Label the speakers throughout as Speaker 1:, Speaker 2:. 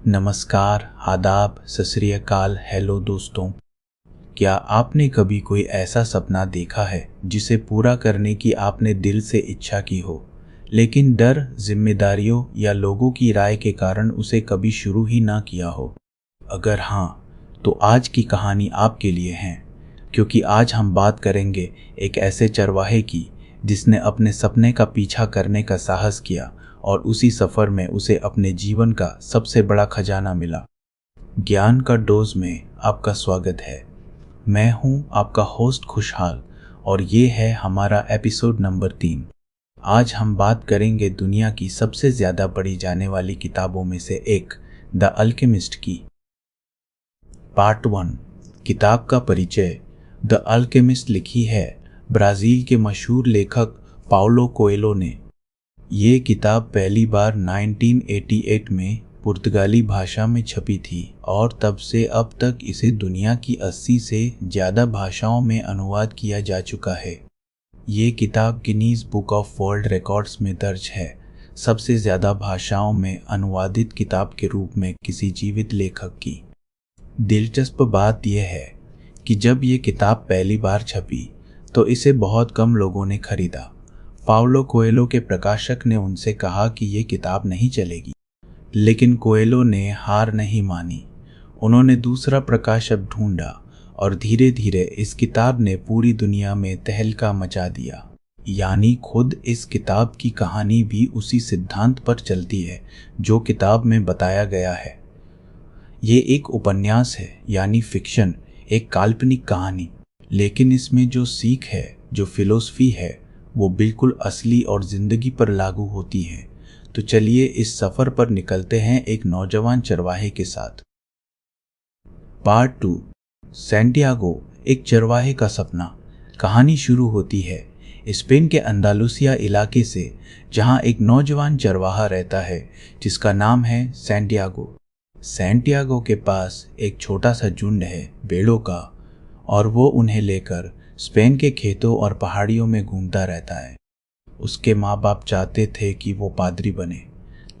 Speaker 1: नमस्कार, आदाब, सत श्री अकाल, हेलो दोस्तों। क्या आपने कभी कोई ऐसा सपना देखा है जिसे पूरा करने की आपने दिल से इच्छा की हो, लेकिन डर, जिम्मेदारियों या लोगों की राय के कारण उसे कभी शुरू ही ना किया हो? अगर हाँ, तो आज की कहानी आपके लिए है, क्योंकि आज हम बात करेंगे एक ऐसे चरवाहे की जिसने अपने सपने का पीछा करने का साहस किया और उसी सफ़र में उसे अपने जीवन का सबसे बड़ा खजाना मिला। ज्ञान का डोज में आपका स्वागत है। मैं हूं आपका होस्ट खुशहाल और ये है हमारा एपिसोड नंबर 3। आज हम बात करेंगे दुनिया की सबसे ज़्यादा पढ़ी जाने वाली किताबों में से एक, द अल्केमिस्ट की। पार्ट 1, किताब का परिचय। द अल्केमिस्ट लिखी है ब्राज़ील के मशहूर लेखक पाउलो कोएलो ने। ये किताब पहली बार 1988 में पुर्तगाली भाषा में छपी थी और तब से अब तक इसे दुनिया की 80 से ज़्यादा भाषाओं में अनुवाद किया जा चुका है। ये किताब Guinness book of world records में दर्ज है, सबसे ज़्यादा भाषाओं में अनुवादित किताब के रूप में किसी जीवित लेखक की। दिलचस्प बात यह है कि जब ये किताब पहली बार छपी तो इसे बहुत कम लोगों ने खरीदा। पाउलो कोएलो के प्रकाशक ने उनसे कहा कि ये किताब नहीं चलेगी, लेकिन कोएलो ने हार नहीं मानी। उन्होंने दूसरा प्रकाशक ढूंढा और धीरे धीरे इस किताब ने पूरी दुनिया में तहलका मचा दिया। यानी खुद इस किताब की कहानी भी उसी सिद्धांत पर चलती है जो किताब में बताया गया है। ये एक उपन्यास है, यानी फिक्शन, एक काल्पनिक कहानी, लेकिन इसमें जो सीख है, जो फिलॉसफी है, वो बिल्कुल असली और ज़िंदगी पर लागू होती है। तो चलिए इस सफ़र पर निकलते हैं एक नौजवान चरवाहे के साथ। पार्ट 2, सैंटियागो, एक चरवाहे का सपना। कहानी शुरू होती है स्पेन के अंदालुसिया इलाके से, जहां एक नौजवान चरवाहा रहता है जिसका नाम है सैंटियागो। सैंटियागो के पास एक छोटा सा झुंड है भेड़ों का, और वो उन्हें लेकर स्पेन के खेतों और पहाड़ियों में घूमता रहता है। उसके माँ बाप चाहते थे कि वो पादरी बने,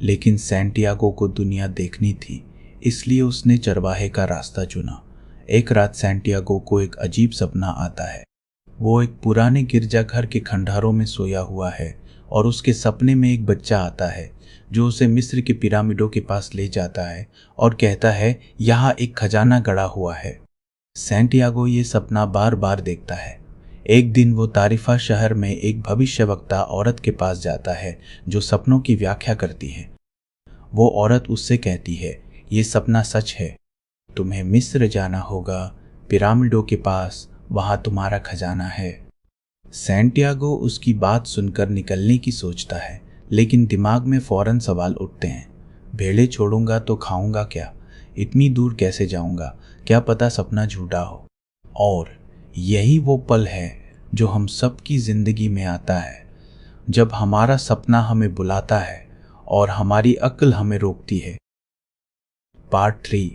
Speaker 1: लेकिन सैंटियागो को दुनिया देखनी थी, इसलिए उसने चरवाहे का रास्ता चुना। एक रात सैंटियागो को एक अजीब सपना आता है। वो एक पुराने गिरजाघर के खंडहरों में सोया हुआ है और उसके सपने में एक बच्चा आता है जो उसे मिस्र के पिरामिडों के पास ले जाता है और कहता है यहाँ एक खजाना गड़ा हुआ है। सैंटियागो ये सपना बार बार देखता है। एक दिन वो तारिफा शहर में एक भविष्यवक्ता औरत के पास जाता है जो सपनों की व्याख्या करती है। वो औरत उससे कहती है, ये सपना सच है, तुम्हें मिस्र जाना होगा, पिरामिडों के पास, वहाँ तुम्हारा खजाना है। सैंटियागो उसकी बात सुनकर निकलने की सोचता है, लेकिन दिमाग में फौरन सवाल उठते हैं। भेड़े छोड़ूंगा तो खाऊंगा क्या? इतनी दूर कैसे जाऊंगा? क्या पता सपना झूठा हो। और यही वो पल है जो हम सब की जिंदगी में आता है, जब हमारा सपना हमें बुलाता है और हमारी अक्ल हमें रोकती है। पार्ट 3,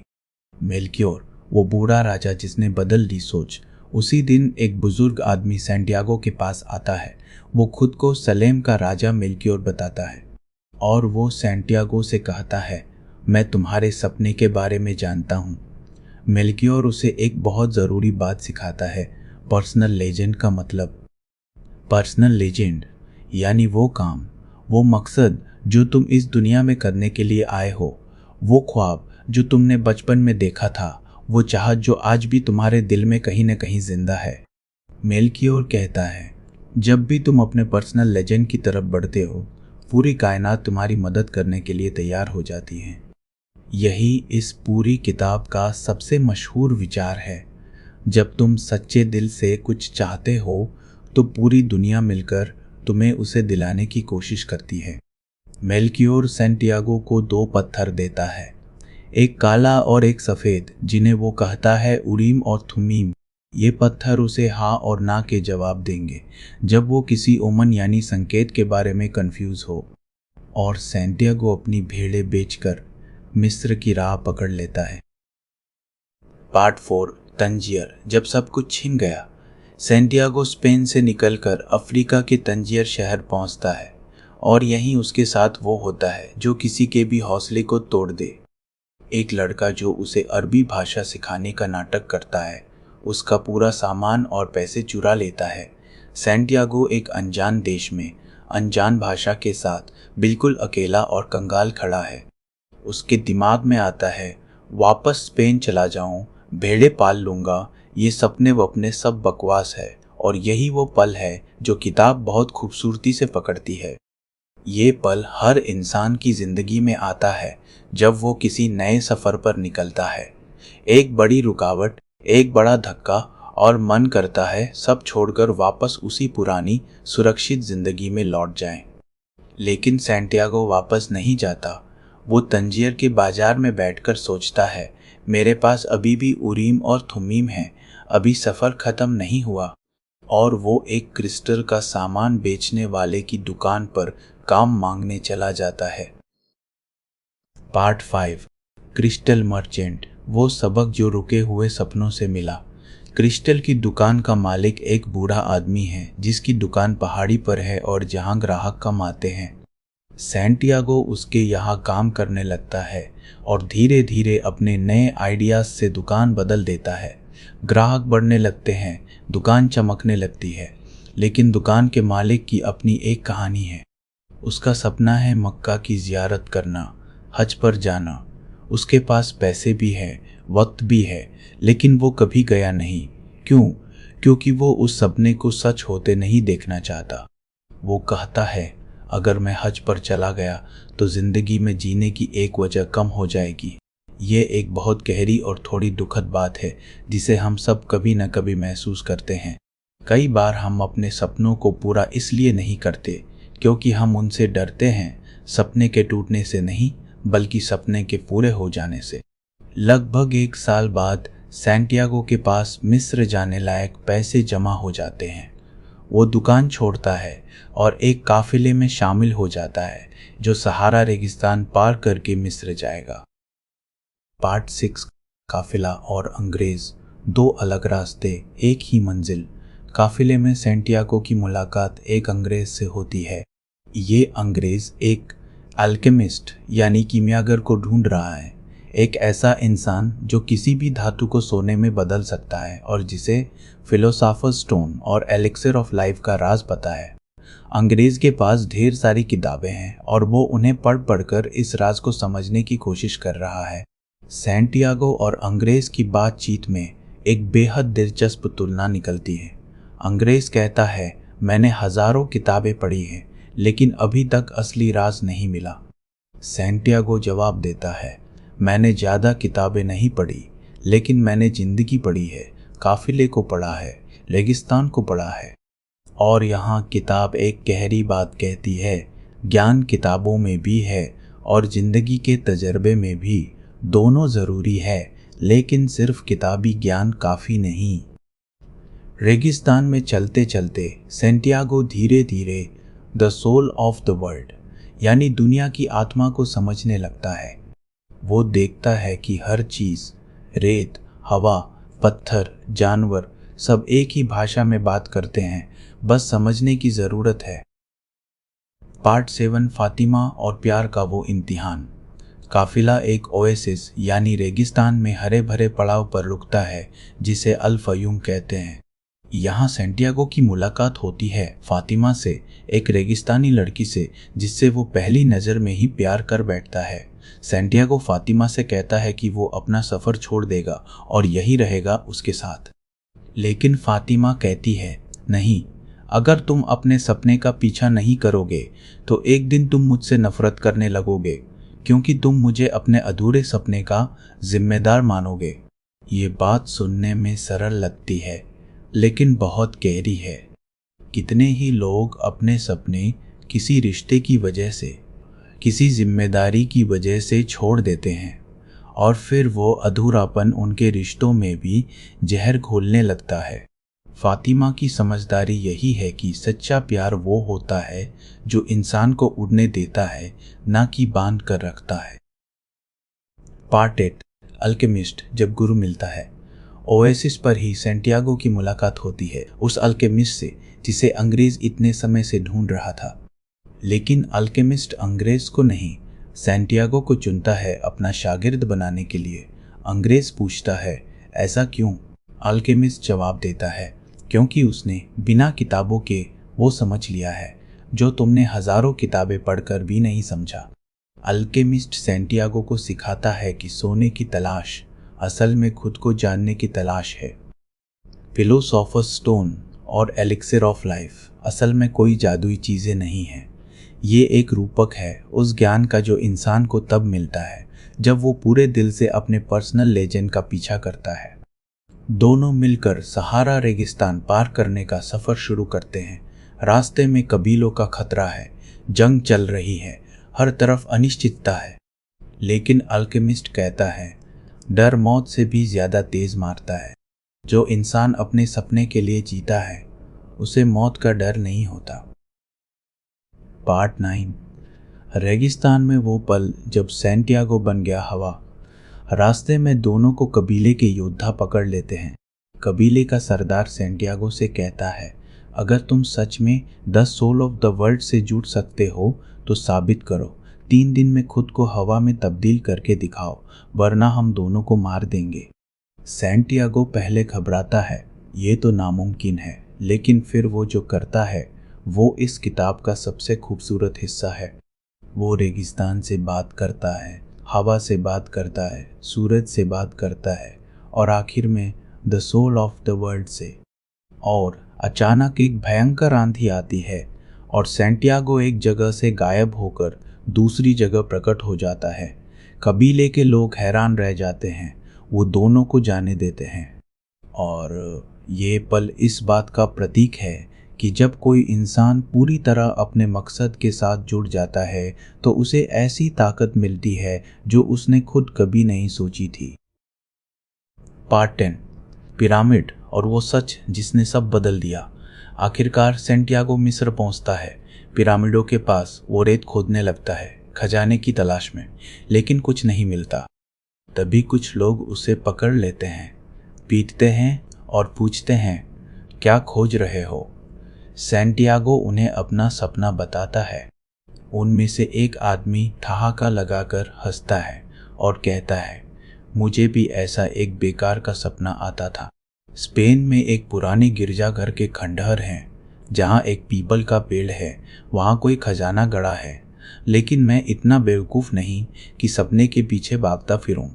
Speaker 1: मेल्कियोर, वो बूढ़ा राजा जिसने बदल दी सोच। उसी दिन एक बुजुर्ग आदमी सैंटियागो के पास आता है। वो खुद को सलेम का राजा मेल्कियोर बताता है और वो सैंटियागो से कहता है, मैं तुम्हारे सपने के बारे में जानता हूँ। मेल्कियोर उसे एक बहुत ज़रूरी बात सिखाता है, पर्सनल लेजेंड का मतलब। पर्सनल लेजेंड यानी वो काम, वो मकसद जो तुम इस दुनिया में करने के लिए आए हो, वो ख्वाब जो तुमने बचपन में देखा था, वो चाहत जो आज भी तुम्हारे दिल में कहीं न कहीं जिंदा है। मेल्कियोर कहता है, जब भी तुम अपने पर्सनल लेजेंड की तरफ बढ़ते हो, पूरी कायनात तुम्हारी मदद करने के लिए तैयार हो जाती है। यही इस पूरी किताब का सबसे मशहूर विचार है। जब तुम सच्चे दिल से कुछ चाहते हो तो पूरी दुनिया मिलकर तुम्हें उसे दिलाने की कोशिश करती है। मेल्कियोर सैंटियागो को 2 पत्थर देता है, एक काला और एक सफ़ेद, जिन्हें वो कहता है उरीम और थुमीम। ये पत्थर उसे हाँ और ना के जवाब देंगे जब वो किसी ओमन यानी संकेत के बारे में कंफ्यूज हो। और सैंटियागो अपनी भेड़ें बेचकर मिस्र की राह पकड़ लेता है। पार्ट 4, तंजियर, जब सब कुछ छिन गया। सैंटियागो स्पेन से निकलकर अफ्रीका के तंजियर शहर पहुंचता है और यहीं उसके साथ वो होता है जो किसी के भी हौसले को तोड़ दे। एक लड़का जो उसे अरबी भाषा सिखाने का नाटक करता है, उसका पूरा सामान और पैसे चुरा लेता है। सैंटियागो एक अनजान देश में अनजान भाषा के साथ बिल्कुल अकेला और कंगाल खड़ा है। उसके दिमाग में आता है, वापस स्पेन चला जाऊं, भेड़ें पाल लूंगा, ये सपने वपने सब बकवास है। और यही वो पल है जो किताब बहुत खूबसूरती से पकड़ती है। ये पल हर इंसान की जिंदगी में आता है जब वो किसी नए सफर पर निकलता है। एक बड़ी रुकावट, एक बड़ा धक्का, और मन करता है सब छोड़कर वापस उसी पुरानी सुरक्षित जिंदगी में लौट जाएं। लेकिन सैंटियागो वापस नहीं जाता। वो तंजीर के बाजार में बैठकर सोचता है, मेरे पास अभी भी उरीम और थुमीम है, अभी सफ़र ख़त्म नहीं हुआ। और वो एक क्रिस्टल का सामान बेचने वाले की दुकान पर काम मांगने चला जाता है। पार्ट 5, क्रिस्टल मर्चेंट, वो सबक जो रुके हुए सपनों से मिला। क्रिस्टल की दुकान का मालिक एक बूढ़ा आदमी है जिसकी दुकान पहाड़ी पर है और जहां ग्राहक कम आते हैं। सैंटियागो उसके यहाँ काम करने लगता है और धीरे धीरे अपने नए आइडियाज से दुकान बदल देता है। ग्राहक बढ़ने लगते हैं, दुकान चमकने लगती है। लेकिन दुकान के मालिक की अपनी एक कहानी है। उसका सपना है मक्का की ज़ियारत करना, हज पर जाना। उसके पास पैसे भी है, वक्त भी है, लेकिन वो कभी गया नहीं। क्यों? क्योंकि वो उस सपने को सच होते नहीं देखना चाहता। वो कहता है, अगर मैं हज पर चला गया तो ज़िंदगी में जीने की एक वजह कम हो जाएगी। ये एक बहुत गहरी और थोड़ी दुखद बात है जिसे हम सब कभी न कभी महसूस करते हैं। कई बार हम अपने सपनों को पूरा इसलिए नहीं करते क्योंकि हम उनसे डरते हैं, सपने के टूटने से नहीं बल्कि सपने के पूरे हो जाने से। लगभग 1 साल बाद सैंटियागो के पास मिस्र जाने लायक पैसे जमा हो जाते हैं। वो दुकान छोड़ता है और एक काफिले में शामिल हो जाता है जो सहारा रेगिस्तान पार करके मिस्र जाएगा। पार्ट 6, काफिला और अंग्रेज, 2 अलग रास्ते, एक ही मंजिल। काफिले में सैंटियागो की मुलाकात एक अंग्रेज से होती है। ये अंग्रेज एक अल्केमिस्ट यानी कीमियागर को ढूंढ रहा है। एक ऐसा इंसान जो किसी भी धातु को सोने में बदल सकता है और जिसे फिलोसोफर्स स्टोन और एलिक्सिर ऑफ लाइफ का राज पता है। अंग्रेज के पास ढेर सारी किताबें हैं और वो उन्हें पढ़ पढ़कर इस राज को समझने की कोशिश कर रहा है। सैंटियागो और अंग्रेज की बातचीत में एक बेहद दिलचस्प तुलना निकलती है। अंग्रेज कहता है, मैंने हजारों किताबें पढ़ी हैं लेकिन अभी तक असली राज नहीं मिला। सैंटियागो जवाब देता है, मैंने ज़्यादा किताबें नहीं पढ़ी लेकिन मैंने ज़िंदगी पढ़ी है, काफिले को पढ़ा है, रेगिस्तान को पढ़ा है। और यहाँ किताब एक गहरी बात कहती है, ज्ञान किताबों में भी है और ज़िंदगी के तजर्बे में भी। दोनों ज़रूरी है लेकिन सिर्फ किताबी ज्ञान काफ़ी नहीं। रेगिस्तान में चलते चलते सैंटियागो धीरे धीरे the soul of the world यानी दुनिया की आत्मा को समझने लगता है। वो देखता है कि हर चीज़, रेत, हवा, पत्थर, जानवर सब एक ही भाषा में बात करते हैं, बस समझने की ज़रूरत है। पार्ट 7, फातिमा और प्यार का वो इम्तिहान। काफिला एक ओएसिस यानी रेगिस्तान में हरे भरे पड़ाव पर रुकता है जिसे अल फयूम कहते हैं। यहाँ सैंटियागो की मुलाकात होती है फातिमा से, एक रेगिस्तानी लड़की से जिससे वो पहली नज़र में ही प्यार कर बैठता है। सैंटियागो फातिमा से कहता है कि वो अपना सफ़र छोड़ देगा और यही रहेगा उसके साथ। लेकिन फातिमा कहती है, नहीं, अगर तुम अपने सपने का पीछा नहीं करोगे तो एक दिन तुम मुझसे नफरत करने लगोगे क्योंकि तुम मुझे अपने अधूरे सपने का जिम्मेदार मानोगे। ये बात सुनने में सरल लगती है लेकिन बहुत गहरी है। कितने ही लोग अपने सपने किसी रिश्ते की वजह से, किसी जिम्मेदारी की वजह से छोड़ देते हैं और फिर वो अधूरापन उनके रिश्तों में भी जहर घोलने लगता है। फातिमा की समझदारी यही है कि सच्चा प्यार वो होता है जो इंसान को उड़ने देता है, ना कि बांध कर रखता है। पार्ट 8, अल्केमिस्ट, जब गुरु मिलता है। ओएसिस पर ही सैंटियागो की मुलाकात होती है उस अल्केमिस्ट से जिसे अंग्रेज इतने समय से ढूंढ रहा था। लेकिन अल्केमिस्ट अंग्रेज को नहीं, सैंटियागो को चुनता है अपना शागिर्द बनाने के लिए। अंग्रेज पूछता है, ऐसा क्यों? अल्केमिस्ट जवाब देता है, क्योंकि उसने बिना किताबों के वो समझ लिया है जो तुमने हजारों किताबें पढ़कर भी नहीं समझा। अल्केमिस्ट सैंटियागो को सिखाता है कि सोने की तलाश असल में खुद को जानने की तलाश है। फिलोसोफर्स स्टोन और एलिक्सिर ऑफ लाइफ असल में कोई जादुई चीज़ें नहीं हैं। ये एक रूपक है उस ज्ञान का जो इंसान को तब मिलता है जब वो पूरे दिल से अपने पर्सनल लेजेंड का पीछा करता है। दोनों मिलकर सहारा रेगिस्तान पार करने का सफ़र शुरू करते हैं। रास्ते में कबीलों का खतरा है, जंग चल रही है, हर तरफ अनिश्चितता है। लेकिन अल्केमिस्ट कहता है, डर मौत से भी ज़्यादा तेज़ मारता है। जो इंसान अपने सपने के लिए जीता है उसे मौत का डर नहीं होता। पार्ट 9। रेगिस्तान में वो पल जब सैंटियागो बन गया हवा। रास्ते में दोनों को कबीले के योद्धा पकड़ लेते हैं। कबीले का सरदार सैंटियागो से कहता है, अगर तुम सच में the soul of the world से जुड़ सकते हो तो साबित करो। 3 दिन में खुद को हवा में तब्दील करके दिखाओ, वरना हम दोनों को मार देंगे। सैंटियागो पहले घबराता है, ये तो नामुमकिन है, लेकिन फिर वो जो करता है वो इस किताब का सबसे खूबसूरत हिस्सा है। वो रेगिस्तान से बात करता है, हवा से बात करता है, सूरज से बात करता है और आखिर में the soul of the world से। और अचानक एक भयंकर आंधी आती है और सैंटियागो एक जगह से गायब होकर दूसरी जगह प्रकट हो जाता है। कबीले के लोग हैरान रह जाते हैं, वो दोनों को जाने देते हैं। और ये पल इस बात का प्रतीक है कि जब कोई इंसान पूरी तरह अपने मकसद के साथ जुड़ जाता है तो उसे ऐसी ताकत मिलती है जो उसने खुद कभी नहीं सोची थी। पार्ट 10। पिरामिड और वो सच जिसने सब बदल दिया। आखिरकार सैंटियागो मिस्र पहुंचता है। पिरामिडों के पास वो रेत खोदने लगता है खजाने की तलाश में, लेकिन कुछ नहीं मिलता। तभी कुछ लोग उसे पकड़ लेते हैं, पीटते हैं और पूछते हैं, क्या खोज रहे हो? सैंटियागो उन्हें अपना सपना बताता है। उनमें से एक आदमी ठहाका लगाकर हंसता है और कहता है, मुझे भी ऐसा एक बेकार का सपना आता था। स्पेन में एक पुराने गिरजाघर के खंडहर हैं जहाँ एक पीपल का पेड़ है, वहाँ कोई खजाना गड़ा है। लेकिन मैं इतना बेवकूफ़ नहीं कि सपने के पीछे भागता फिरूं।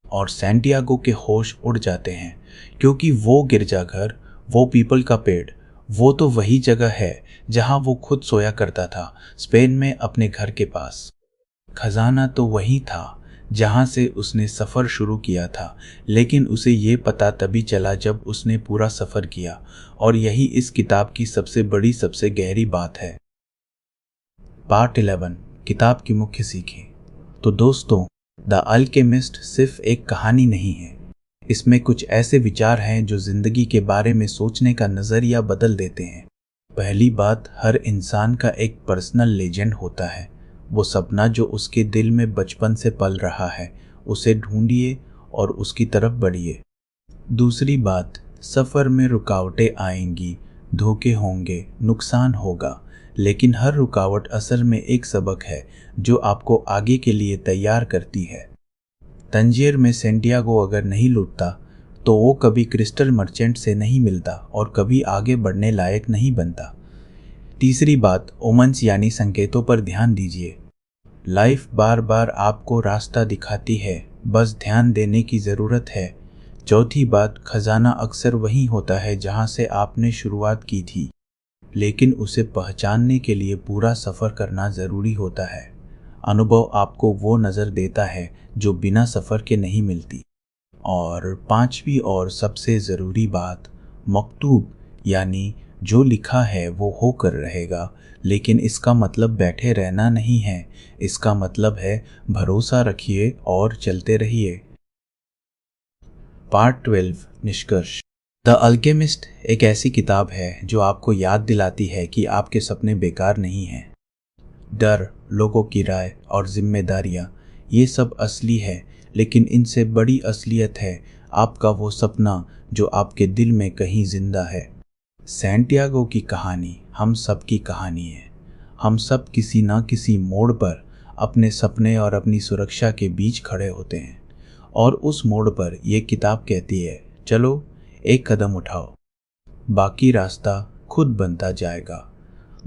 Speaker 1: और सैंटियागो के होश उड़ जाते हैं, क्योंकि वो गिरजाघर, वो पीपल का पेड़, वो तो वही जगह है जहाँ वो खुद सोया करता था, स्पेन में अपने घर के पास। खजाना तो वही था जहाँ से उसने सफ़र शुरू किया था, लेकिन उसे ये पता तभी चला जब उसने पूरा सफ़र किया। और यही इस किताब की सबसे बड़ी, सबसे गहरी बात है। पार्ट 11। किताब की मुख्य सीखें। तो दोस्तों, द अल्केमिस्ट सिर्फ एक कहानी नहीं है, इसमें कुछ ऐसे विचार हैं जो ज़िंदगी के बारे में सोचने का नज़रिया बदल देते हैं। पहली बात, हर इंसान का एक पर्सनल लेजेंड होता है। वो सपना जो उसके दिल में बचपन से पल रहा है, उसे ढूंढिए और उसकी तरफ बढ़िए। दूसरी बात, सफ़र में रुकावटें आएंगी, धोखे होंगे, नुकसान होगा, लेकिन हर रुकावट असल में एक सबक है जो आपको आगे के लिए तैयार करती है। तंजीर में सैंटियागो अगर नहीं लुटता तो वो कभी क्रिस्टल मर्चेंट से नहीं मिलता और कभी आगे बढ़ने लायक नहीं बनता। तीसरी बात, ओमन्स यानी संकेतों पर ध्यान दीजिए। लाइफ बार बार आपको रास्ता दिखाती है, बस ध्यान देने की ज़रूरत है। चौथी बात, खजाना अक्सर वही होता है जहाँ से आपने शुरुआत की थी, लेकिन उसे पहचानने के लिए पूरा सफ़र करना ज़रूरी होता है। अनुभव आपको वो नज़र देता है जो बिना सफ़र के नहीं मिलती। और पांचवी और सबसे ज़रूरी बात, मकतूब यानी जो लिखा है वो होकर रहेगा, लेकिन इसका मतलब बैठे रहना नहीं है। इसका मतलब है भरोसा रखिए और चलते रहिए। पार्ट 12। निष्कर्ष। द अल्केमिस्ट एक ऐसी किताब है जो आपको याद दिलाती है कि आपके सपने बेकार नहीं हैं। डर, लोगों की राय और जिम्मेदारियां, ये सब असली है, लेकिन इनसे बड़ी असलियत है आपका वो सपना जो आपके दिल में कहीं जिंदा है। सैंटियागो की कहानी हम सब की कहानी है। हम सब किसी न किसी मोड़ पर अपने सपने और अपनी सुरक्षा के बीच खड़े होते हैं। और उस मोड़ पर यह किताब कहती है, चलो एक कदम उठाओ, बाकी रास्ता खुद बनता जाएगा।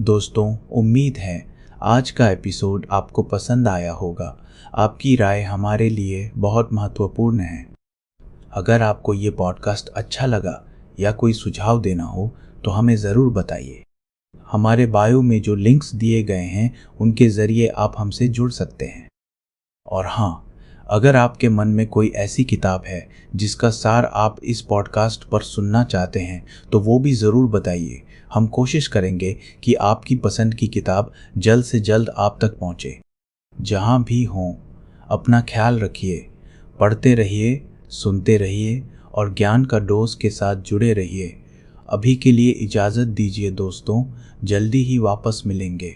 Speaker 1: दोस्तों, उम्मीद है आज का एपिसोड आपको पसंद आया होगा। आपकी राय हमारे लिए बहुत महत्वपूर्ण है। अगर आपको ये पॉडकास्ट अच्छा लगा या कोई सुझाव देना हो तो हमें ज़रूर बताइए। हमारे बायो में जो लिंक्स दिए गए हैं उनके ज़रिए आप हमसे जुड़ सकते हैं। और हाँ, अगर आपके मन में कोई ऐसी किताब है जिसका सार आप इस पॉडकास्ट पर सुनना चाहते हैं तो वो भी ज़रूर बताइए। हम कोशिश करेंगे कि आपकी पसंद की किताब जल्द से जल्द आप तक पहुँचे। जहाँ भी हों, अपना ख्याल रखिए, पढ़ते रहिए, सुनते रहिए और ज्ञान का डोज के साथ जुड़े रहिए। अभी के लिए इजाज़त दीजिए दोस्तों, जल्दी ही वापस मिलेंगे।